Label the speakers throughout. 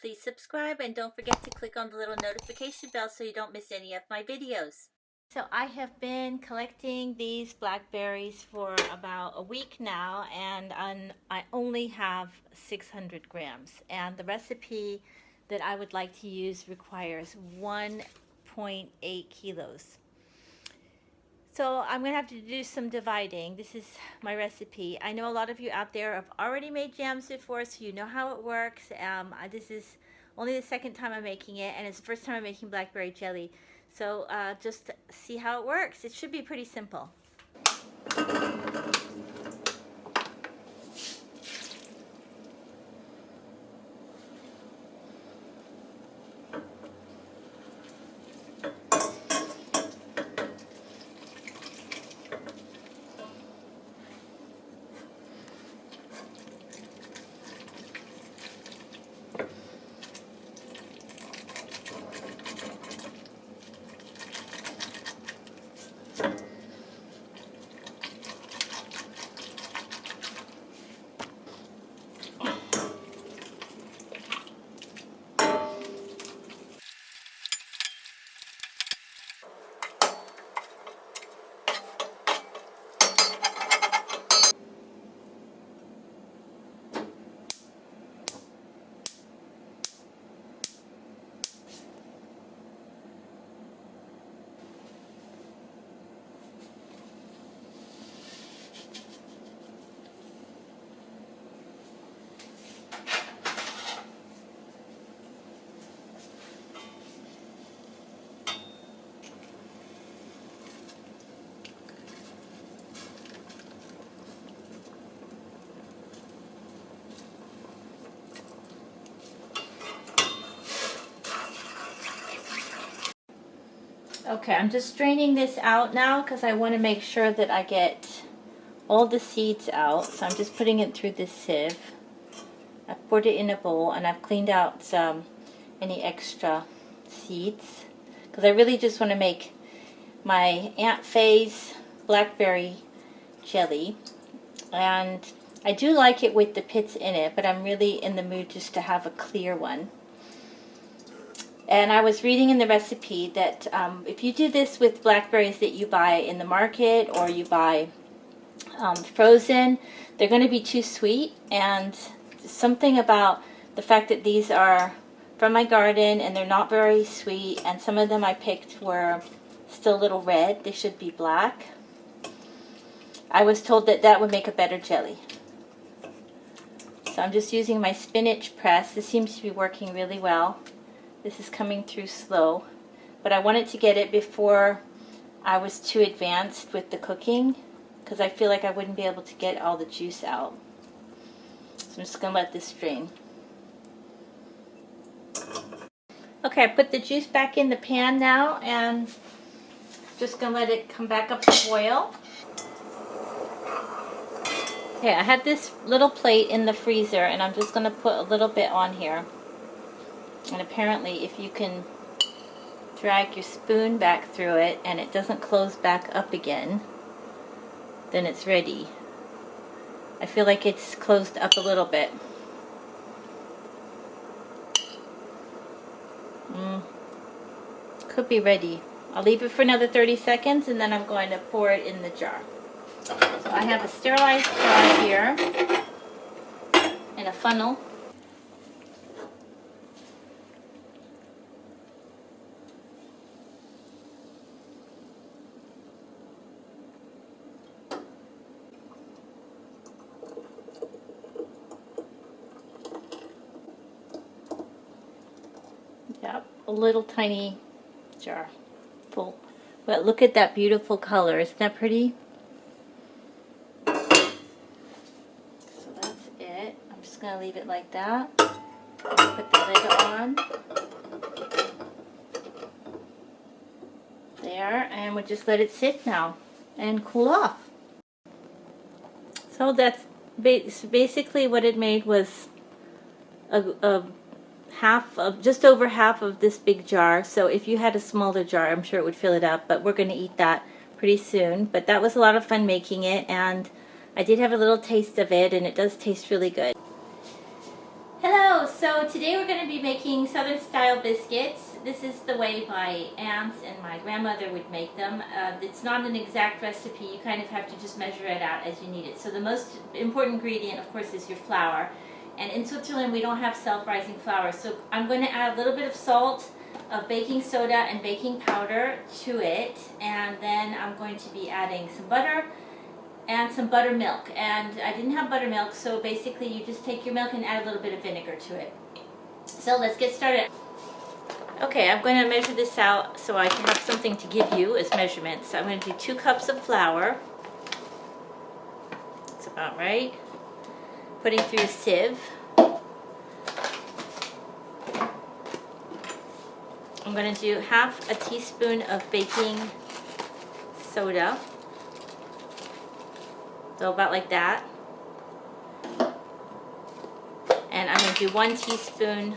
Speaker 1: Please subscribe and don't forget to click on the little notification bell so you don't miss any of my videos. So I have been collecting these blackberries for about a week now, and I only have 600 grams. And the recipe that I would like to use requires 1.8 kilos. So I'm going to have to do some dividing. This is my recipe. I know a lot of you out there have already made jams before, so you know how it works. This is only the second time I'm making it, and it's the first time I'm making blackberry jelly. So just see how it works. It should be pretty simple. Okay, I'm just straining this out now because I want to make sure that I get all the seeds out. So I'm just putting it through this sieve. I've poured it in a bowl and I've cleaned out any extra seeds because I really just want to make my Aunt Faye's blackberry jelly. And I do like it with the pits in it, but I'm really in the mood just to have a clear one. And I was reading in the recipe that if you do this with blackberries that you buy in the market or you buy frozen, they're going to be too sweet. And something about the fact that these are from my garden and they're not very sweet, and some of them I picked were still a little red. They should be black. I was told that that would make a better jelly. So I'm just using my spinach press. This seems to be working really well. This is coming through slow, but I wanted to get it before I was too advanced with the cooking because I feel like I wouldn't be able to get all the juice out. So I'm just going to let this drain. Okay, I put the juice back in the pan now and just going to let it come back up to boil. Okay, I had this little plate in the freezer and I'm just going to put a little bit on here. And apparently if you can drag your spoon back through it and it doesn't close back up again, then it's ready. I feel like it's closed up a little bit. Could be ready. I'll leave it for another 30 seconds and then I'm going to pour it in the jar. So I have a sterilized jar here and a funnel. Yep, a little tiny jar full. But look at that beautiful color. Isn't that pretty? So that's it. I'm just going to leave it like that. Put the lid on. There, and we'll just let it sit now and cool off. So that's basically what it made was just over half of this big jar. So if you had a smaller jar, I'm sure it would fill it up, but we're going to eat that pretty soon. But that was a lot of fun making it, and I did have a little taste of it, and it does taste really good. Hello, so today we're going to be making making Southern style biscuits. This is the way my aunts and my grandmother would make them. It's not an exact recipe. You kind of have to just measure it out as you need it. So the most important ingredient, of course, is your flour. And in Switzerland, we don't have self-rising flour. So I'm going to add a little bit of salt, of baking soda and baking powder to it. And then I'm going to be adding some butter and some buttermilk. And I didn't have buttermilk, so basically you just take your milk and add a little bit of vinegar to it. So let's get started. Okay, I'm going to measure this out so I can have something to give you as measurements. I'm going to do 2 cups of flour. That's about right. Putting through a sieve. I'm going to do half a teaspoon of baking soda. So about like that. And I'm going to do 1 teaspoon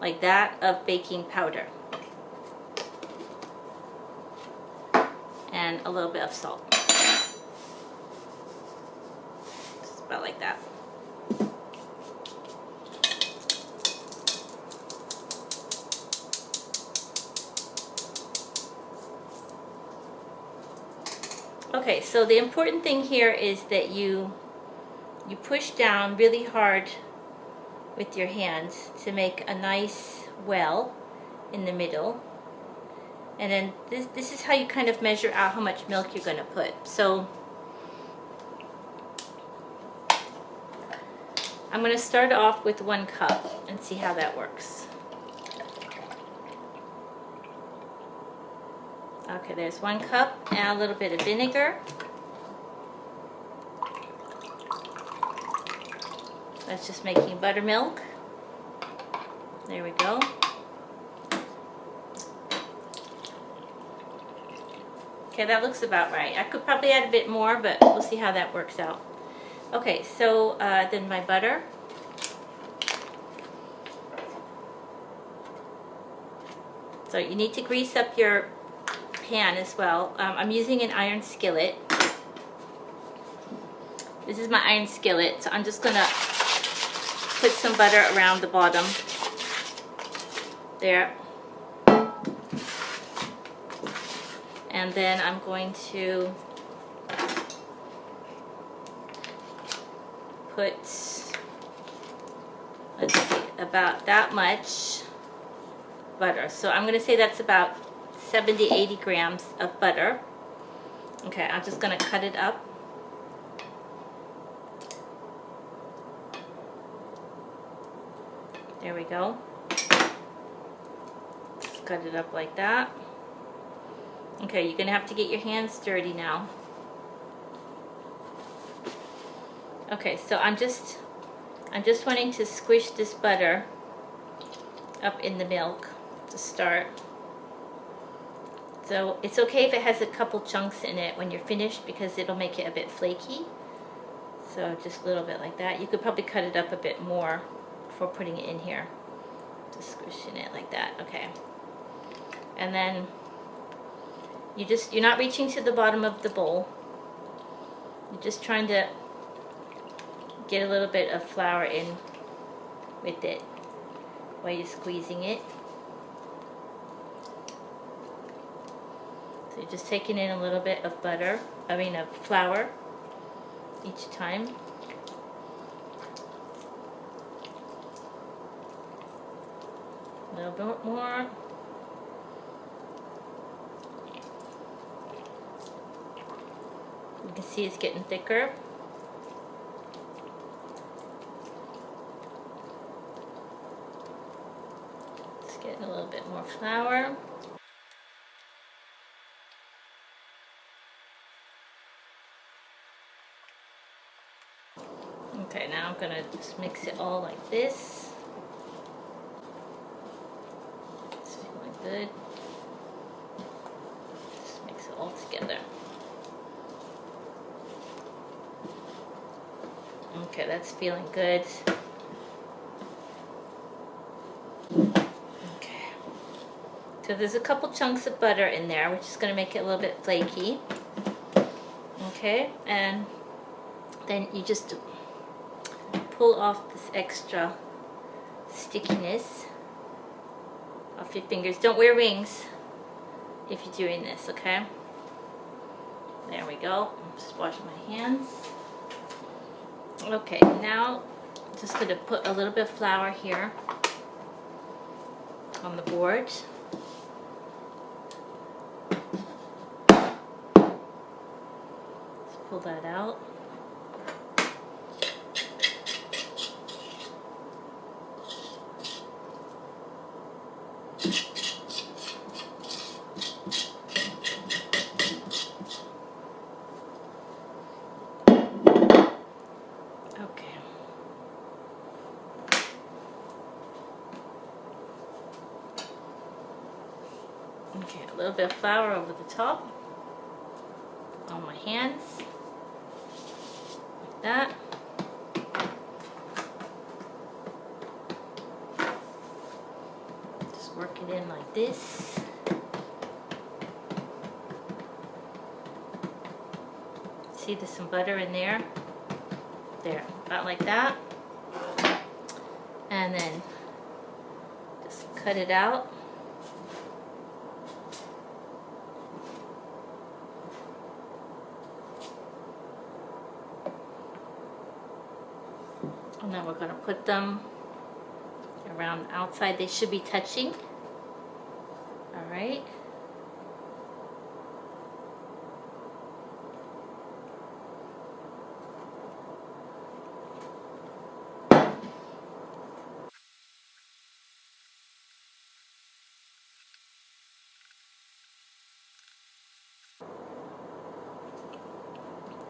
Speaker 1: like that of baking powder. And a little bit of salt. Just about like that. Okay, so the important thing here is that you push down really hard with your hands to make a nice well in the middle. And then this is how you kind of measure out how much milk you're going to put. So I'm going to start off with 1 cup and see how that works. Okay, there's 1 cup and a little bit of vinegar. That's just making buttermilk. There we go. Okay, that looks about right. I could probably add a bit more, but we'll see how that works out. Okay, so then my butter. So you need to grease up your pan as well. I'm using an iron skillet. This is my iron skillet, so I'm just going to put some butter around the bottom there. And then I'm going to put, let's see, about that much butter. So I'm going to say that's about 70-80 grams of butter. Okay, I'm just going to cut it up. There we go. Just cut it up like that. Okay, you're going to have to get your hands dirty now. Okay, so I'm just wanting to squish this butter up in the milk to start. So it's okay if it has a couple chunks in it when you're finished because it'll make it a bit flaky. So just a little bit like that. You could probably cut it up a bit more before putting it in here. Just squishing it like that. Okay. And then you're not reaching to the bottom of the bowl. You're just trying to get a little bit of flour in with it while you're squeezing it. So you're just taking in a little bit of of flour each time. A little bit more. You can see it's getting thicker. Just getting a little bit more flour. Okay, now I'm gonna just mix it all like this. It's feeling good. Just mix it all together. Okay, that's feeling good. Okay. So there's a couple chunks of butter in there, which is going to make it a little bit flaky. Okay, and then you just pull off this extra stickiness off your fingers. Don't wear rings if you're doing this, okay? There we go. Just wash my hands. Okay, now I'm just going to put a little bit of flour here on the board. Let's pull that out. Okay, a little bit of flour over the top on my hands, like that. Just work it in like this. See, there's some butter in there. There, about like that. And then just cut it out. And then we're going to put them around the outside. They should be touching. All right.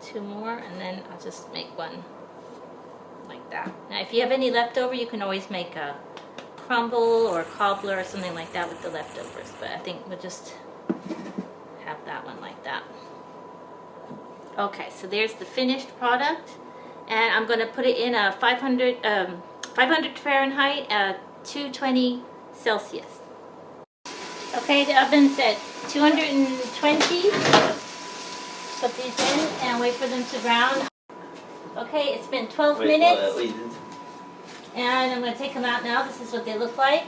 Speaker 1: Two more, and then I'll just make one like that. Now if you have any leftover, you can always make a crumble or a cobbler or something like that with the leftovers, but I think we'll just have that one like that. Okay, so there's the finished product, and I'm going to put it in a 500 Fahrenheit, 220 Celsius. Okay, the oven's at 220. Put these in and wait for them to brown. Okay, it's been 12 minutes. And I'm going to take them out now. This is what they look like.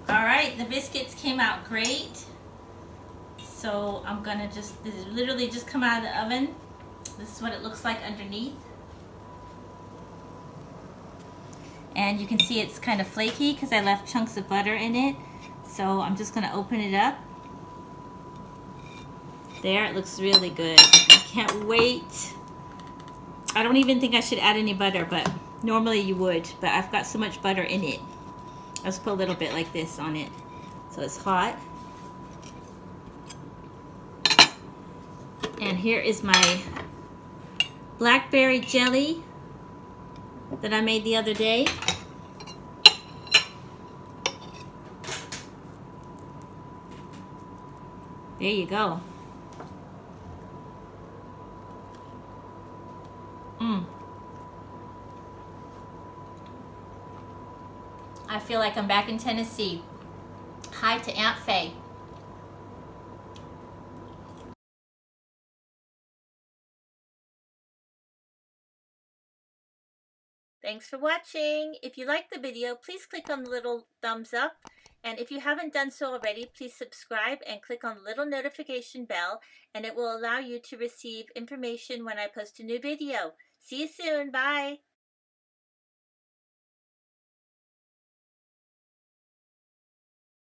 Speaker 1: Alright, the biscuits came out great. So I'm going to just, this is literally just come out of the oven. This is what it looks like underneath. And you can see it's kind of flaky because I left chunks of butter in it. So I'm just going to open it up. There, it looks really good. I can't wait. I don't even think I should add any butter, but normally you would. But I've got so much butter in it. I'll just put a little bit like this on it. So it's hot. And here is my blackberry jelly that I made the other day. There you go. I feel like I'm back in Tennessee. Hi to Aunt Faye. Thanks for watching. If you liked the video, please click on the little thumbs up. And if you haven't done so already, please subscribe and click on the little notification bell, and it will allow you to receive information when I post a new video. See you soon. Bye.